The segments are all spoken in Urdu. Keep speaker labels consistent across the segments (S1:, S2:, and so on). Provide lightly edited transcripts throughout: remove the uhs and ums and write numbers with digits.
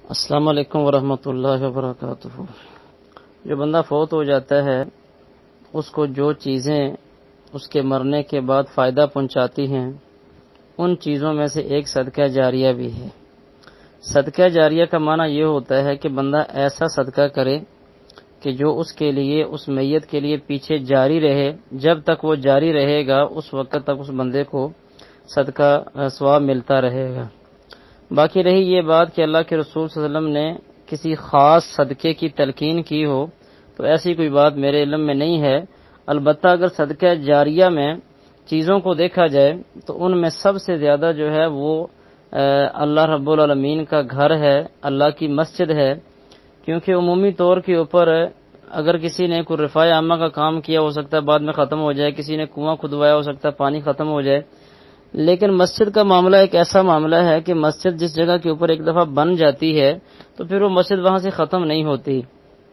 S1: السلام علیکم ورحمۃ اللہ وبرکاتہ۔ جو بندہ فوت ہو جاتا ہے اس کو جو چیزیں اس کے مرنے کے بعد فائدہ پہنچاتی ہیں ان چیزوں میں سے ایک صدقہ جاریہ بھی ہے۔ صدقہ جاریہ کا معنی یہ ہوتا ہے کہ بندہ ایسا صدقہ کرے کہ جو اس کے لیے، اس میت کے لیے پیچھے جاری رہے، جب تک وہ جاری رہے گا اس وقت تک اس بندے کو صدقہ ثواب ملتا رہے گا۔ باقی رہی یہ بات کہ اللہ کے رسول صلی اللہ علیہ وسلم نے کسی خاص صدقے کی تلقین کی ہو تو ایسی کوئی بات میرے علم میں نہیں ہے۔ البتہ اگر صدقہ جاریہ میں چیزوں کو دیکھا جائے تو ان میں سب سے زیادہ جو ہے وہ اللہ رب العالمین کا گھر ہے، اللہ کی مسجد ہے، کیونکہ عمومی طور کے اوپر اگر کسی نے کوئی رفاع عامہ کا کام کیا ہو سکتا ہے بعد میں ختم ہو جائے، کسی نے کنواں کھدوایا ہو سکتا ہے پانی ختم ہو جائے، لیکن مسجد کا معاملہ ایک ایسا معاملہ ہے کہ مسجد جس جگہ کے اوپر ایک دفعہ بن جاتی ہے تو پھر وہ مسجد وہاں سے ختم نہیں ہوتی،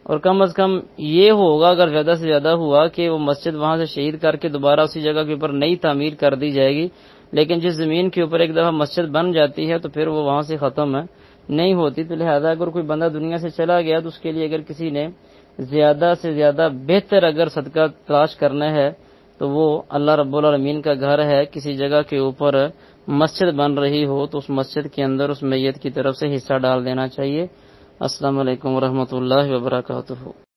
S1: اور کم از کم یہ ہوگا اگر زیادہ سے زیادہ ہوا کہ وہ مسجد وہاں سے شہید کر کے دوبارہ اسی جگہ کے اوپر نئی تعمیر کر دی جائے گی، لیکن جس زمین کے اوپر ایک دفعہ مسجد بن جاتی ہے تو پھر وہ وہاں سے ختم نہیں ہوتی۔ تو لہذا اگر کوئی بندہ دنیا سے چلا گیا تو اس کے لیے اگر کسی نے زیادہ سے زیادہ بہتر اگر صدقہ تلاش کرنا ہے تو وہ اللہ رب العالمین کا گھر ہے، کسی جگہ کے اوپر مسجد بن رہی ہو تو اس مسجد کے اندر اس میت کی طرف سے حصہ ڈال دینا چاہیے۔ السلام علیکم ورحمۃ اللہ وبرکاتہ۔